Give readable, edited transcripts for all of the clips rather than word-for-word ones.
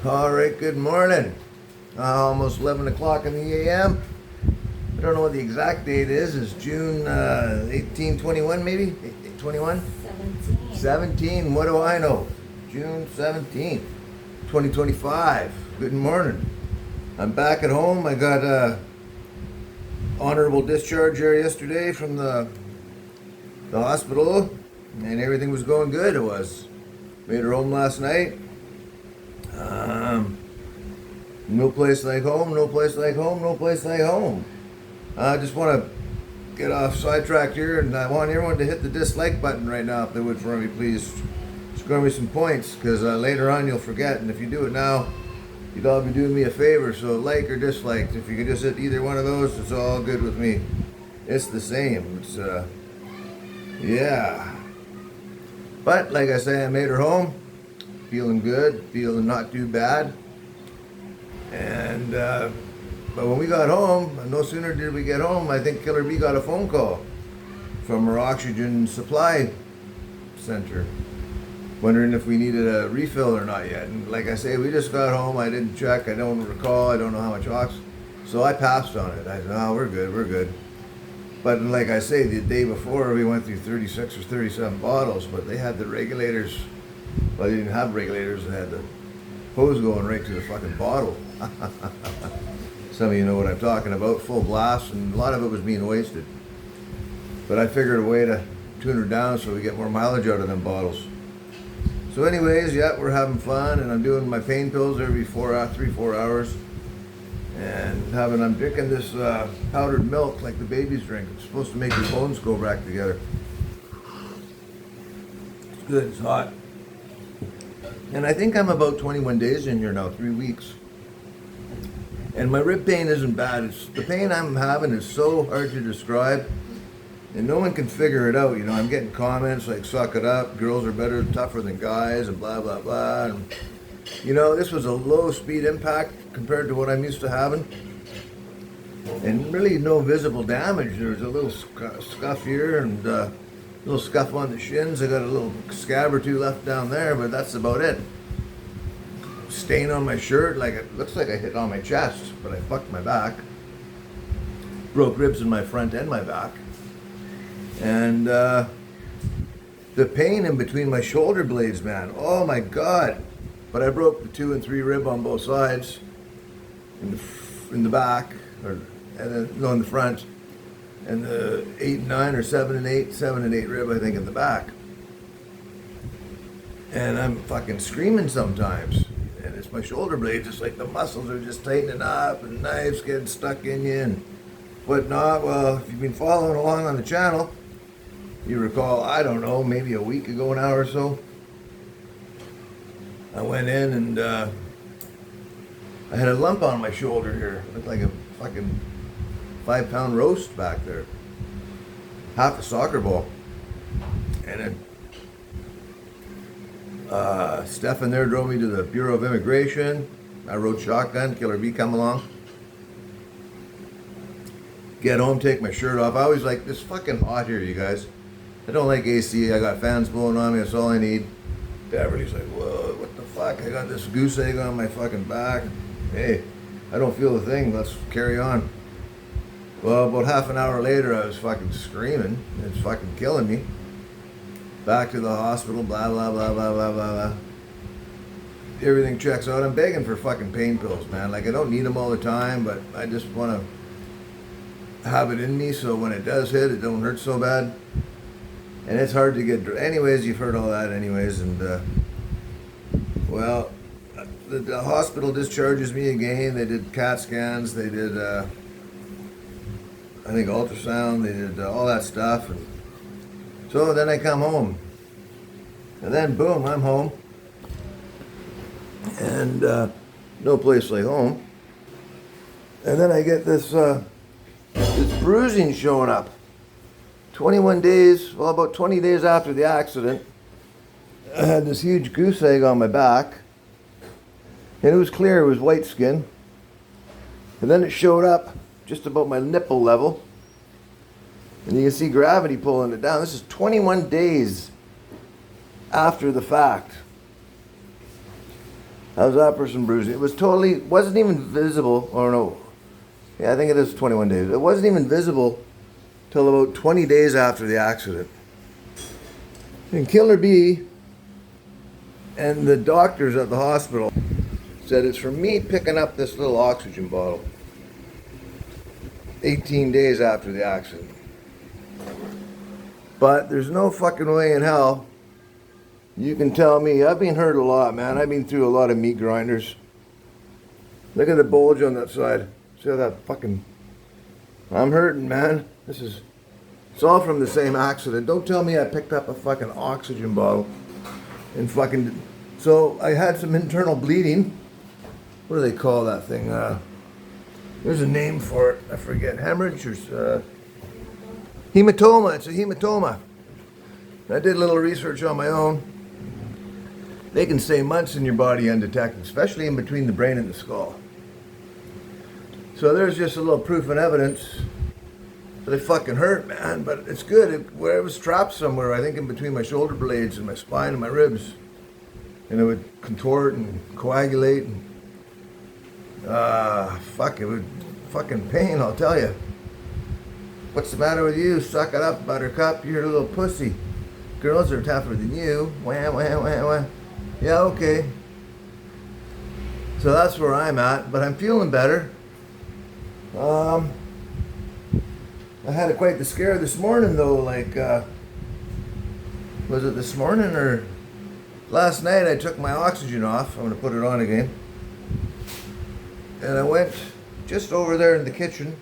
All right, good morning. Almost 11 o'clock in the a.m. I don't know what the exact date is. It's June 18, 21 maybe? 21? 17. 17, what do I know? June 17th, 2025. Good morning. I'm back at home. I got a honorable discharge here yesterday from the hospital, and everything was going good. It was. Made her home last night. No place like home, no place like home, no place like home. I just want to get off sidetrack here, and I want everyone to hit the dislike button right now if they would for me, please. Score me some points, because later on you'll forget, and if you do it now, you'd all be doing me a favor. So like or dislike, if you could just hit either one of those, it's all good with me. It's the same. It's yeah. But like I say, I made her home, feeling good, feeling not too bad. And but when we got home, no sooner did we get home, I think Killer B got a phone call from her oxygen supply center, wondering if we needed a refill or not yet. And like I say, we just got home. I didn't check. I don't recall. I don't know how much ox. So I passed on it. I said, "Oh, we're good. We're good." But like I say, the day before we went through 36 or 37 bottles, but they had the regulators. Well, they didn't have regulators. They had the hose going right to the fucking bottle. Some of you know what I'm talking about. Full blast, and a lot of it was being wasted. But I figured a way to tune her down so we get more mileage out of them bottles. So anyways, yeah, we're having fun, and I'm doing my pain pills every 3-4 hours. And I'm drinking this powdered milk like the babies drink. It's supposed to make your bones go back together. It's good, it's hot. And I think I'm about 21 days in here now, 3 weeks. And my rib pain isn't bad. It's the pain I'm having is so hard to describe, and no one can figure it out. You know, I'm getting comments like "suck it up," "girls are better, tougher than guys," and blah blah blah. And, you know, this was a low speed impact compared to what I'm used to having, and really no visible damage. There's a little scuff here and a little scuff on the shins. I got a little scab or two left down there, but that's about it. Stain on my shirt, like it looks like I hit on my chest, but I fucked my back. Broke ribs in my front and my back. And the pain in between my shoulder blades, man, oh my god. But I broke the 2 and 3 rib on both sides, in the back, and then no, in the front, and the 8 and 9 or 7 and 8 rib, I think, in the back. And I'm fucking screaming sometimes. And it's my shoulder blades, it's like the muscles are just tightening up and knives getting stuck in you and whatnot. Well, if you've been following along on the channel, you recall, I don't know, maybe a week ago now or so, I went in and I had a lump on my shoulder here. It looked like a fucking 5-pound roast back there. Half a soccer ball. And it Stefan there drove me to the Bureau of Immigration. I rode shotgun. Killer B come along. Get home, take my shirt off. I always like, this fucking hot here, you guys. I don't like AC. I got fans blowing on me. That's all I need. Beverly's like, whoa, what the fuck? I got this goose egg on my fucking back. Hey, I don't feel a thing. Let's carry on. Well, about half an hour later, I was fucking screaming. It's fucking killing me. Back to the hospital, blah, blah, blah, blah, blah, blah, blah. Everything checks out. I'm begging for fucking pain pills, man. Like, I don't need them all the time, but I just want to have it in me so when it does hit, it don't hurt so bad. And it's hard to get... Anyways, you've heard all that anyways, and, well, the hospital discharges me again. They did CAT scans, they did, I think ultrasound, they did all that stuff, and so then I come home, and then boom, I'm home, and no place like home. And then I get this bruising showing up. 21 days, well, about 20 days after the accident, I had this huge goose egg on my back, and it was clear, it was white skin, and then it showed up just about my nipple level. And you can see gravity pulling it down. This is 21 days after the fact. How's that for some bruising? It was totally, wasn't even visible, or no, yeah, I think it is 21 days. It wasn't even visible till about 20 days after the accident. And Killer B and the doctors at the hospital said it's from me picking up this little oxygen bottle 18 days after the accident. But there's no fucking way in hell you can tell me. I've been hurt a lot, man. I've been through a lot of meat grinders. Look at the bulge on that side. See how that fucking... I'm hurting, man. It's all from the same accident. Don't tell me I picked up a fucking oxygen bottle and fucking... So I had some internal bleeding. What do they call that thing? There's a name for it. I forget. Hemorrhage or... hematoma. It's a hematoma. I did a little research on my own. They can stay months in your body undetected, especially in between the brain and the skull. So there's just a little proof and evidence that it fucking hurt, man. But it's good. Where it was trapped somewhere, I think in between my shoulder blades and my spine and my ribs. And it would contort and coagulate. And, it would fucking pain, I'll tell you. What's the matter with you? Suck it up, buttercup. You're a little pussy. Girls are tougher than you. Wah, wah, wah, wah. Yeah, okay. So that's where I'm at, but I'm feeling better. I had quite the scare this morning, though. Like, was it this morning or last night? I took my oxygen off. I'm going to put it on again. And I went just over there in the kitchen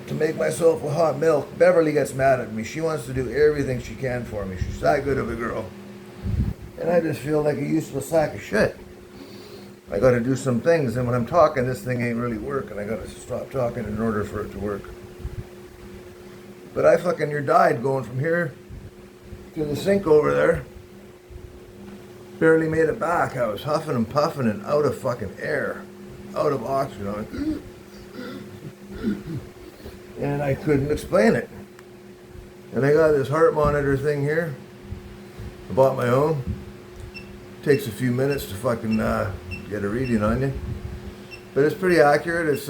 to make myself a hot milk. Beverly gets mad at me. She wants to do everything she can for me. She's that good of a girl. And I just feel like a useless sack of shit. I got to do some things, and when I'm talking, this thing ain't really working. I got to stop talking in order for it to work. But I fucking near died going from here to the sink over there. Barely made it back. I was huffing and puffing and out of fucking air. Out of oxygen. And I couldn't explain it. And I got this heart monitor thing here. I bought my own. Takes a few minutes to fucking get a reading on you. But it's pretty accurate. It's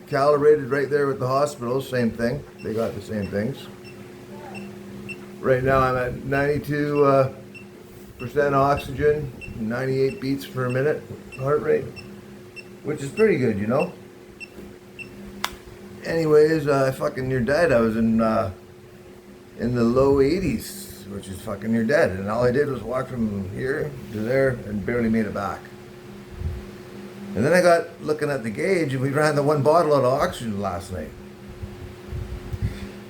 calibrated right there with the hospital. Same thing. They got the same things. Right now I'm at 92% oxygen, 98 beats per minute heart rate, which is pretty good, you know. Anyways, I fucking near dead. I was in the low 80s, which is fucking near dead. And all I did was walk from here to there and barely made it back. And then I got looking at the gauge, and we ran the one bottle out of oxygen last night.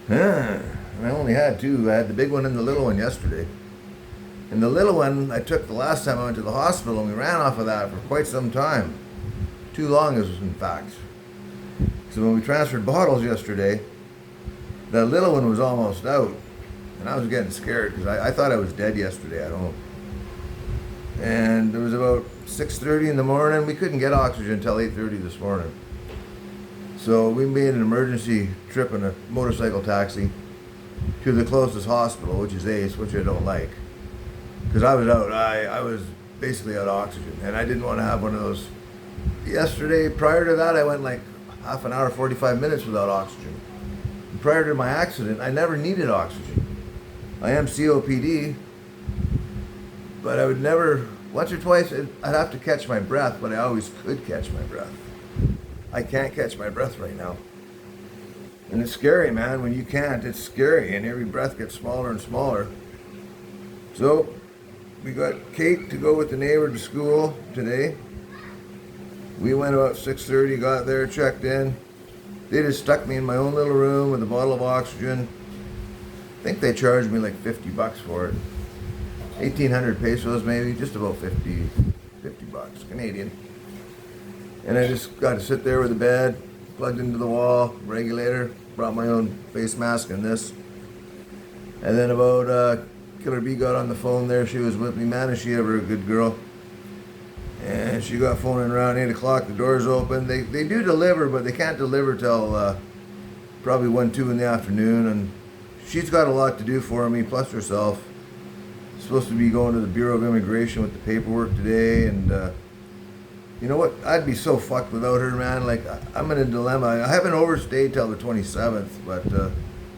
And I only had two. I had the big one and the little one yesterday. And the little one I took the last time I went to the hospital, and we ran off of that for quite some time. Too long, in fact. So when we transferred bottles yesterday, that little one was almost out. And I was getting scared because I thought I was dead yesterday at home. And it was about 6:30 in the morning. We couldn't get oxygen until 8:30 this morning. So we made an emergency trip in a motorcycle taxi to the closest hospital, which is Ace, which I don't like. Because I was out. I was basically out of oxygen. And I didn't want to have one of those. Yesterday, prior to that, I went like half an hour, 45 minutes without oxygen. And prior to my accident, I never needed oxygen. I am COPD, but I would never, once or twice, I'd have to catch my breath, but I always could catch my breath. I can't catch my breath right now. And it's scary, man. When you can't, it's scary, and every breath gets smaller and smaller. So, we got Kate to go with the neighbor to school today. We went about 6:30, got there, checked in. They just stuck me in my own little room with a bottle of oxygen. I think they charged me like $50 for it. 1,800 pesos maybe, just about 50 bucks, Canadian. And I just got to sit there with the bed, plugged into the wall, regulator, brought my own face mask and this. And then about, Killer B got on the phone there, she was with me, man, is she ever a good girl? And she got phoning around 8 o'clock, the door's open. They do deliver, but they can't deliver till probably 1, 2 in the afternoon. And she's got a lot to do for me, plus herself. Supposed to be going to the Bureau of Immigration with the paperwork today, and you know what? I'd be so fucked without her, man. Like, I'm in a dilemma. I haven't overstayed till the 27th, but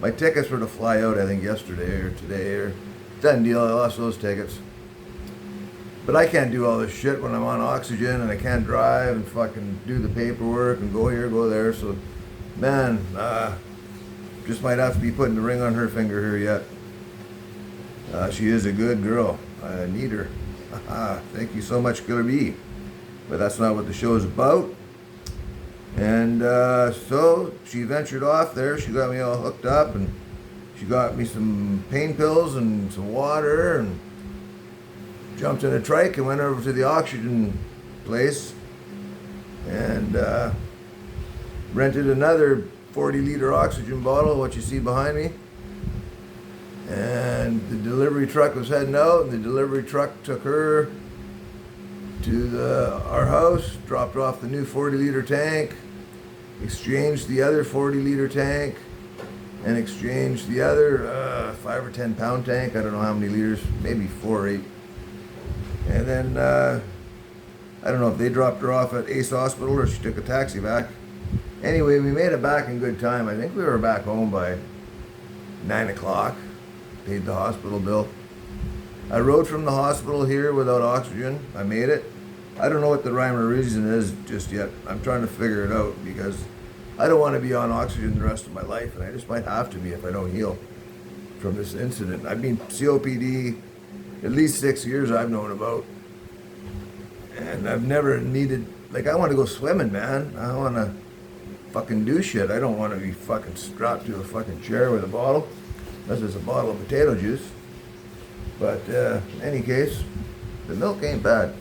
my tickets were to fly out, I think, yesterday or today, or done deal. I lost those tickets. But I can't do all this shit when I'm on oxygen, and I can't drive and fucking do the paperwork and go here, go there. So, man, just might have to be putting the ring on her finger here yet. She is a good girl. I need her. Thank you so much, Killer B. But that's not what the show is about. And so she ventured off there. She got me all hooked up, and she got me some pain pills and some water, and jumped in a trike and went over to the oxygen place and rented another 40-liter oxygen bottle, what you see behind me. And the delivery truck was heading out, and the delivery truck took her to our house, dropped off the new 40-liter tank, exchanged the other 40-liter tank, and exchanged the other 5 or 10 pound tank. I don't know how many liters, maybe 4 or 8. And then I don't know if they dropped her off at Ace Hospital or she took a taxi back. Anyway, we made it back in good time. I think we were back home by 9 o'clock. Paid the hospital bill. I rode from the hospital here without oxygen. I made it. I don't know what the rhyme or reason is just yet. I'm trying to figure it out because I don't want to be on oxygen the rest of my life, and I just might have to be if I don't heal from this incident. I've been COPD at least 6 years I've known about, and I've never needed, like, I want to go swimming, man. I want to fucking do shit. I don't want to be fucking strapped to a fucking chair with a bottle, unless it's a bottle of potato juice. But in any case, the milk ain't bad.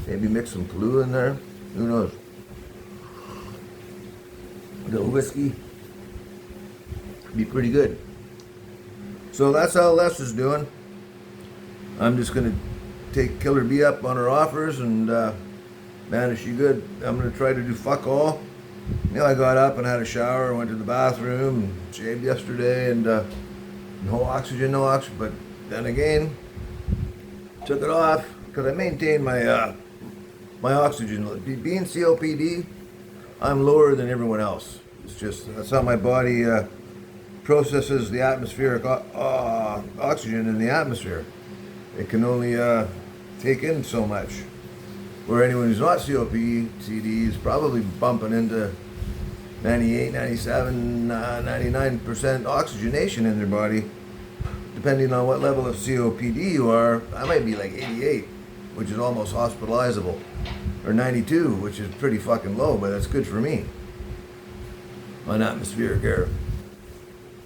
Maybe mix some Kahlua in there. Who knows? A little whiskey. Be pretty good. So that's how Les is doing. I'm just going to take Killer B up on her offers, and man, is she good. I'm going to try to do fuck all. You know, I got up and had a shower, went to the bathroom, and shaved yesterday, and no oxygen, but then again, took it off because I maintained my my oxygen. Being COPD, I'm lower than everyone else. It's just, that's how my body processes the atmospheric oxygen in the atmosphere. It can only take in so much. Where anyone who's not COPD is probably bumping into 98, 97, 99% oxygenation in their body. Depending on what level of COPD you are, I might be like 88, which is almost hospitalizable, or 92, which is pretty fucking low, but that's good for me on atmospheric air.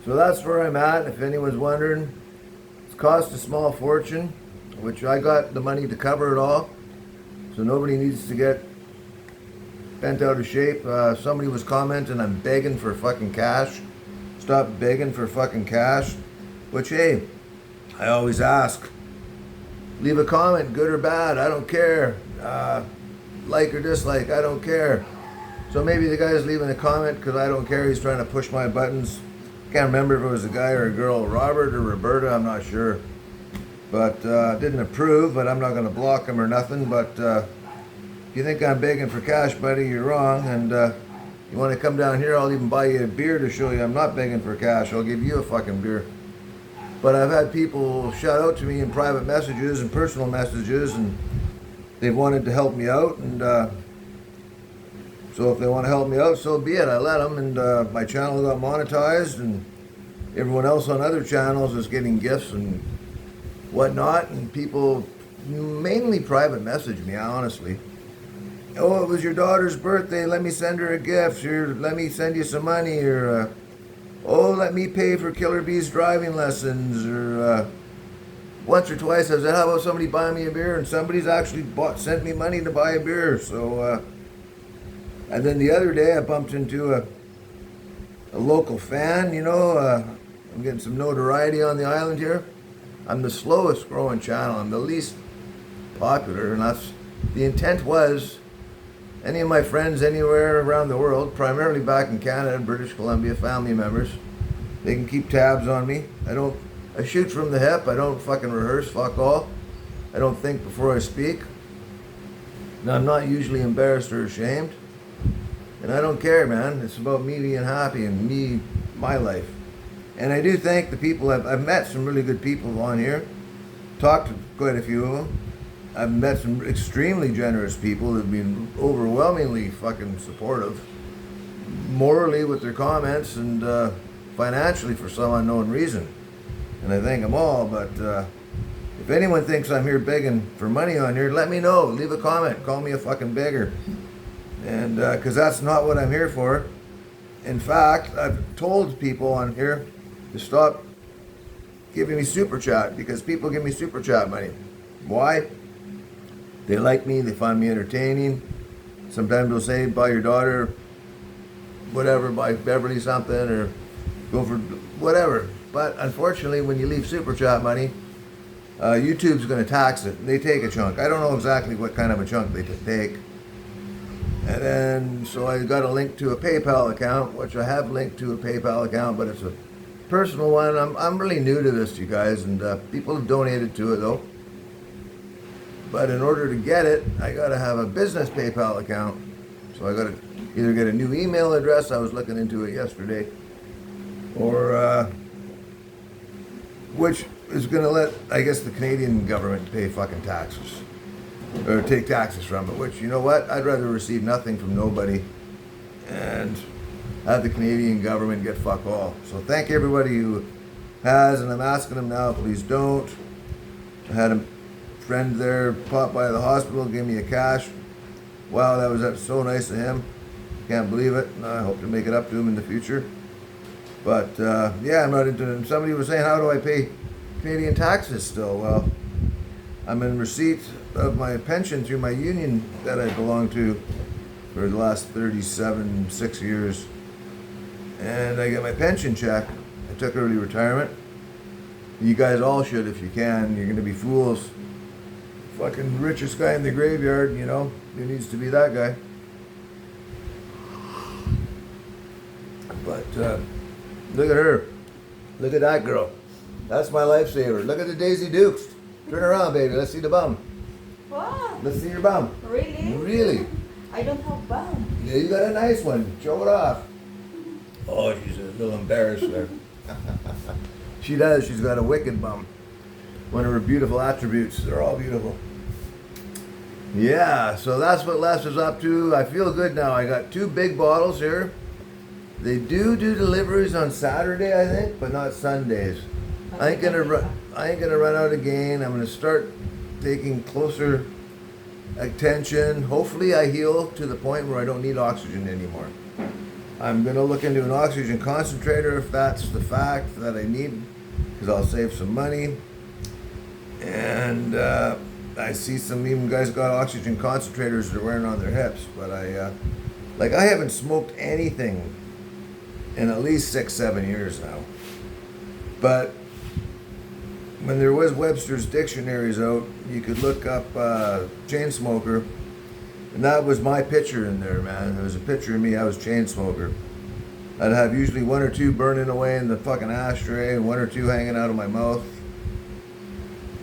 So that's where I'm at, if anyone's wondering. It's cost a small fortune, which I got the money to cover it all, so nobody needs to get bent out of shape. Somebody was commenting, I'm begging for fucking cash. Stop begging for fucking cash. Which, hey, I always ask. Leave a comment, good or bad, I don't care. Like or dislike, I don't care. So maybe the guy's leaving a comment because I don't care, he's trying to push my buttons. Can't remember if it was a guy or a girl, Robert or Roberta, I'm not sure. But didn't approve, but I'm not going to block him or nothing. But if you think I'm begging for cash, buddy, you're wrong. And you want to come down here, I'll even buy you a beer to show you I'm not begging for cash. I'll give you a fucking beer. But I've had people shout out to me in private messages and personal messages, and they've wanted to help me out. And so if they want to help me out, so be it. I let them, and my channel got monetized, and everyone else on other channels is getting gifts and whatnot. And people mainly private message me, honestly. Oh, it was your daughter's birthday, let me send her a gift, or let me send you some money, or oh, let me pay for Killer B's driving lessons, or once or twice I said, how about somebody buy me a beer? And somebody's actually sent me money to buy a beer. So, and then the other day I bumped into a local fan, you know, I'm getting some notoriety on the island here. I'm the slowest growing channel, I'm the least popular, and that's, the intent was, any of my friends anywhere around the world, primarily back in Canada and British Columbia, family members, they can keep tabs on me. I I shoot from the hip. I don't fucking rehearse, fuck all. I don't think before I speak. And I'm not usually embarrassed or ashamed. And I don't care, man. It's about me being happy and me, my life. And I do thank the people. I've met some really good people on here. Talked to quite a few of them. I've met some extremely generous people who've been overwhelmingly fucking supportive. Morally with their comments and financially for some unknown reason. And I thank them all, but if anyone thinks I'm here begging for money on here, let me know. Leave a comment. Call me a fucking beggar. And because that's not what I'm here for. In fact, I've told people on here to stop giving me super chat because people give me super chat money. Why? They like me. They find me entertaining. Sometimes they'll say, buy your daughter, whatever, buy Beverly something or go for whatever. But unfortunately, when you leave super chat money, YouTube's going to tax it. They take a chunk. I don't know exactly what kind of a chunk they take. And then, so I got a link to a PayPal account, which I have linked to a PayPal account, but it's a personal one. I'm really new to this, you guys, and people have donated to it, though. But in order to get it, I got to have a business PayPal account. So I got to either get a new email address, I was looking into it yesterday, or which is going to let, I guess, the Canadian government pay fucking taxes. Or take taxes from it, which, you know what, I'd rather receive nothing from nobody and have the Canadian government get fuck all. So thank everybody who has, and I'm asking them now, please don't. I had a friend there pop by the hospital, gave me a cash. Wow, that was so nice of him. Can't believe it. I hope to make it up to him in the future. But yeah, I'm not into it. Somebody was saying, how do I pay Canadian taxes still? Well, I'm in receipt of my pension through my union that I belong to for the last 6 years. And I get my pension check. I took early retirement. You guys all should if you can. You're going to be fools. Fucking richest guy in the graveyard, you know. Who needs to be that guy? But look at her. Look at that girl. That's my lifesaver. Look at the Daisy Dukes. Turn around, baby. Let's see the bum. Wow. Let's see your bum. Really? Really? I don't have bum. Yeah, you got a nice one. Show it off. Oh, she's a little embarrassed there. She does. She's got a wicked bum. One of her beautiful attributes. They're all beautiful. Yeah, so that's what Les is up to. I feel good now. I got 2 big bottles here. They do deliveries on Saturday, I think, but not Sundays. I ain't gonna run out again. I'm gonna start taking closer attention. Hopefully I heal to the point where I don't need oxygen anymore. I'm gonna look into an oxygen concentrator if that's the fact that I need, because I'll save some money. And I see some even guys got oxygen concentrators they're wearing on their hips, but I haven't smoked anything in at least 6-7 years now. But when there was Webster's dictionaries out, you could look up chain smoker, and that was my picture in there, man. There was a picture of me. I was chain smoker. I'd have usually 1 or 2 burning away in the fucking ashtray, and 1 or 2 hanging out of my mouth.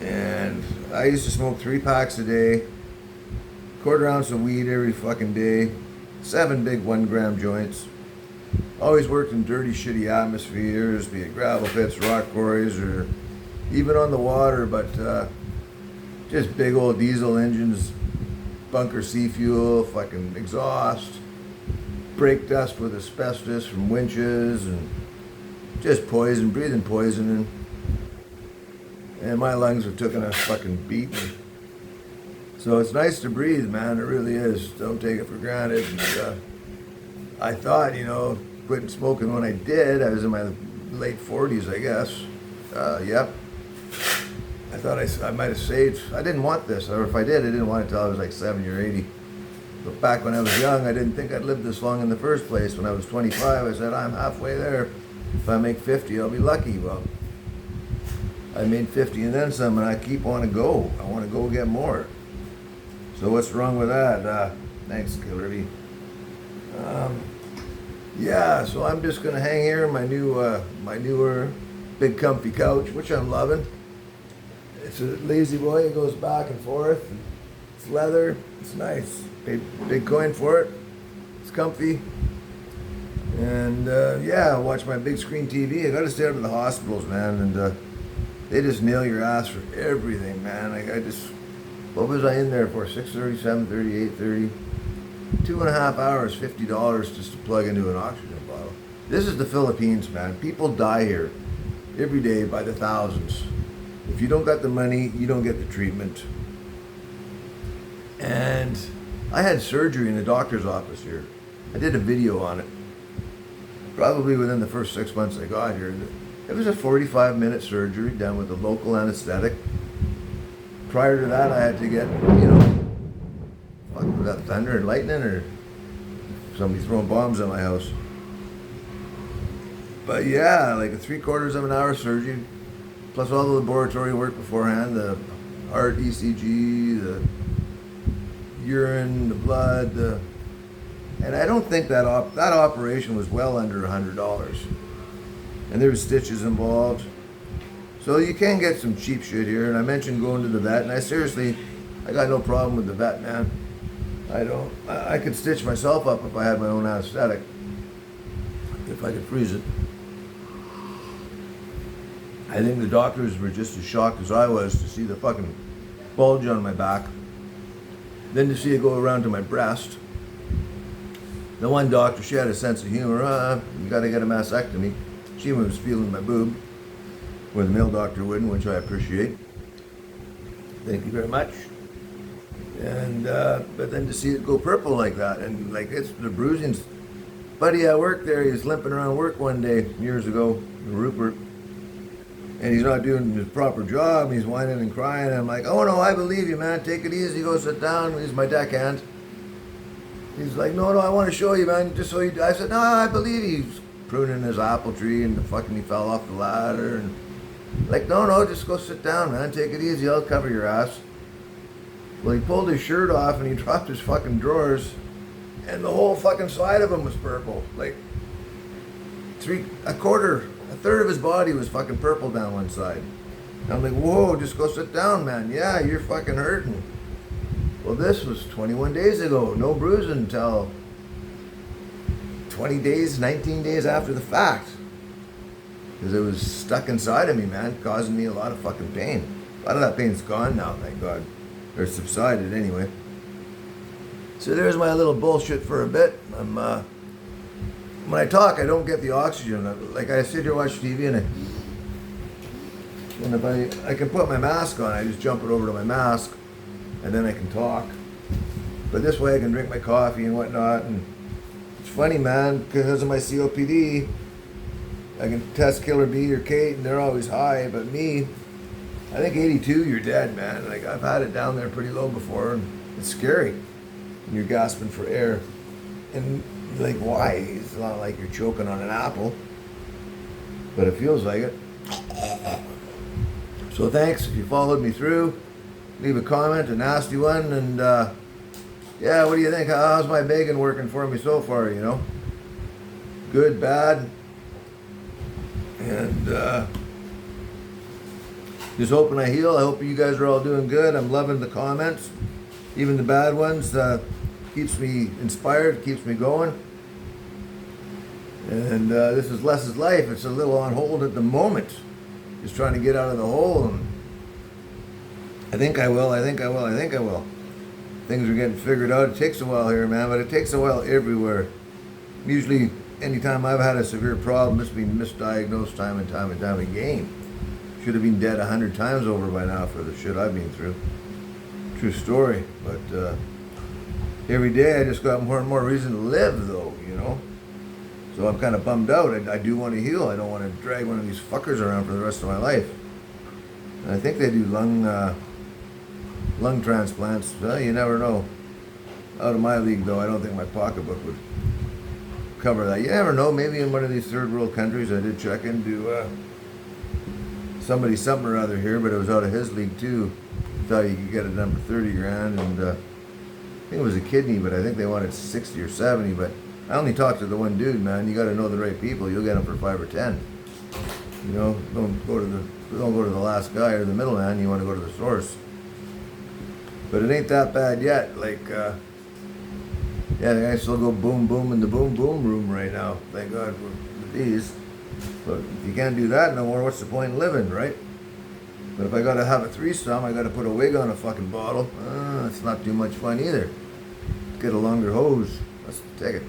And I used to smoke 3 packs a day, 1/4 ounce of weed every fucking day, 7 big 1-gram joints. Always worked in dirty, shitty atmospheres, be it gravel pits, rock quarries, or even on the water, but just big old diesel engines, bunker sea fuel, fucking exhaust, brake dust with asbestos from winches, and just poison, breathing poison. And my lungs have taken a fucking beating. So it's nice to breathe, man, it really is. Don't take it for granted. And, I thought, quitting smoking when I did, I was in my late 40s, I guess. Yep. I thought I might have saved. I didn't want this, or if I did, I didn't want it until I was like 70 or 80. But back when I was young, I didn't think I'd live this long in the first place. When I was 25, I said, I'm halfway there. If I make 50, I'll be lucky. Well, I made 50 and then some, and I keep wanting to go. I want to go get more. So what's wrong with that? Thanks, Killerby. Yeah, so I'm just gonna hang here in my newer Big comfy couch, which I'm loving. It's a lazy boy. It goes back and forth. It's leather. It's nice. Paid big coin for it. It's comfy. And yeah, I watch my big screen TV. I got to stay out of the hospitals, man. And they just nail your ass for everything, man. I just, what was I in there for? 6:30, 7:30, 8:30. 2.5 hours, $50 just to plug into an oxygen bottle. This is the Philippines, man. People die here every day by the thousands. If you don't got the money, you don't get the treatment. And I had surgery in the doctor's office here. I did a video on it. Probably within the first 6 months I got here. It was a 45-minute surgery done with a local anesthetic. Prior to that, I had to get, fuck, was that thunder and lightning or somebody throwing bombs at my house? But yeah, like a 3/4 of an hour surgery, plus all the laboratory work beforehand, the heart ECG, the urine, the blood, and I don't think that operation was well under $100. And there were stitches involved. So you can get some cheap shit here. And I mentioned going to the vet, and I got no problem with the vet, man. I could stitch myself up if I had my own anesthetic. If I could freeze it. I think the doctors were just as shocked as I was to see the fucking bulge on my back. Then to see it go around to my breast. The one doctor, she had a sense of humor. You gotta get a mastectomy. She was feeling my boob, where the male doctor wouldn't, which I appreciate. Thank you very much. And but then to see it go purple like that, and like it's the bruising. Buddy at work there, he was limping around work one day years ago, Rupert, and he's not doing his proper job. He's whining and crying. I'm like, oh no, I believe you, man. Take it easy. Go sit down. He's my deckhand. He's like, no, I want to show you, man. Just so you. I said, no, I believe you. He's pruning his apple tree, and he fell off the ladder, and like, no, just go sit down, man. Take it easy. I'll cover your ass. Well, he pulled his shirt off and he dropped his fucking drawers, and the whole fucking side of him was purple. Like a third of his body was fucking purple down one side. And I'm like, whoa, just go sit down, man. Yeah, you're fucking hurting. Well, this was 21 days ago. No bruising until 20 days, 19 days after the fact. Because it was stuck inside of me, man, causing me a lot of fucking pain. A lot of that pain's gone now, thank God. Or subsided anyway. So there's my little bullshit for a bit. When I talk, I don't get the oxygen. Like I sit here watch TV and if I can put my mask on, I just jump it over to my mask and then I can talk. But this way I can drink my coffee and whatnot. And it's funny, man, because of my COPD, I can test Killer B or Kate and they're always high, but me, I think 82, you're dead, man. Like I've had it down there pretty low before, and it's scary. And you're gasping for air, and like, why? It's not like you're choking on an apple, but it feels like it. So thanks if you followed me through. Leave a comment, a nasty one, and yeah, what do you think? How's my bacon working for me so far? Good, bad, and. Just hoping I heal. I hope you guys are all doing good. I'm loving the comments, even the bad ones. Keeps me inspired, keeps me going. And this is Less is Life. It's a little on hold at the moment. Just trying to get out of the hole. And I think I will. Things are getting figured out. It takes a while here, man, but it takes a while everywhere. Usually, anytime I've had a severe problem, it's been misdiagnosed time and time again. Should have been dead 100 times over by now for the shit I've been through. True story. But every day I just got more and more reason to live, though, So I'm kind of bummed out. I do want to heal. I don't want to drag one of these fuckers around for the rest of my life. And I think they do lung transplants. Well, you never know. Out of my league, though, I don't think my pocketbook would cover that. You never know. Maybe in one of these third world countries, I did check into something or other here, but it was out of his league too. Thought you could get it done for 30 grand, and I think it was a kidney, but I think they wanted 60 or 70. But I only talked to the one dude, man. You got to know the right people. You'll get them for 5 or 10. You know, don't go to the last guy or the middleman. You want to go to the source. But it ain't that bad yet. Like, yeah, I still go boom boom in the boom boom room right now. Thank God for these. But if you can't do that no more, what's the point in living, right? But if I gotta have a threesome, I gotta put a wig on a fucking bottle. It's not too much fun either. Get a longer hose. Let's take it.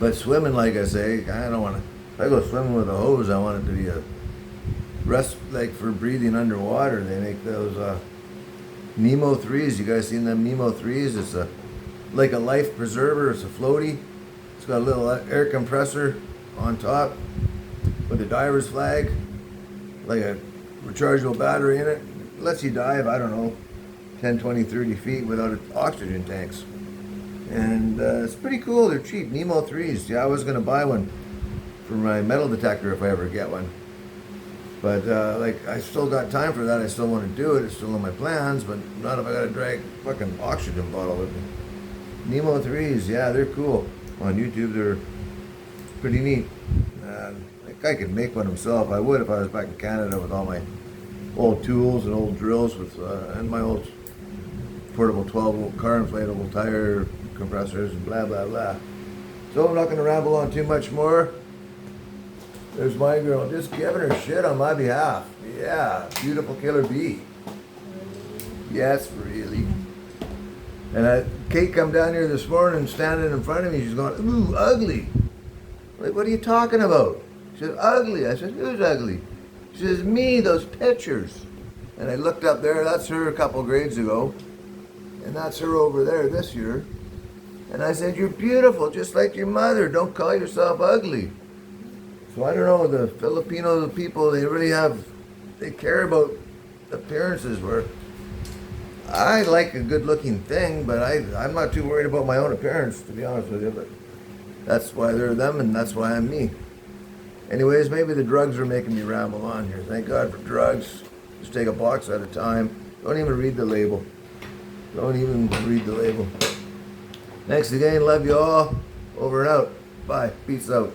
But swimming, like I say, I don't want to. If I go swimming with a hose, I want it to be a rest, like for breathing underwater. They make those Nemo 3s. You guys seen them Nemo 3s? It's like a life preserver. It's a floaty. It's got a little air compressor on top with a diver's flag, like a rechargeable battery in it. It lets you dive, I don't know, 10, 20, 30 feet without oxygen tanks. And it's pretty cool. They're cheap. Nemo 3s. Yeah, I was going to buy one for my metal detector if I ever get one. But like, I still got time for that. I still want to do it. It's still in my plans, but not if I got to drag a fucking oxygen bottle with me. Nemo 3s, yeah, they're cool. On YouTube, they're pretty neat. Like, I could make one myself. I would if I was back in Canada with all my old tools and old drills with and my old portable 12-volt car inflatable tire compressors and blah blah blah. So I'm not going to ramble on too much more. There's my girl just giving her shit on my behalf. Yeah, beautiful killer bee. Yes, really. And Kate come down here this morning, standing in front of me. She's going, "Ooh, ugly." Like, what are you talking about? She said, "Ugly." I said, "Who's ugly?" She says, "Me, those pictures." And I looked up there. That's her a couple grades ago, and that's her over there this year. And I said, "You're beautiful, just like your mother. Don't call yourself ugly." So I don't know, the Filipino people, they care about appearances, where I like a good looking thing, but I'm not too worried about my own appearance, to be honest with you. But that's why they're them and that's why I'm me. Anyways, maybe the drugs are making me ramble on here. Thank God for drugs. Just take a box at a time. Don't even read the label. Don't even read the label. Thanks again. Love you all. Over and out. Bye. Peace out.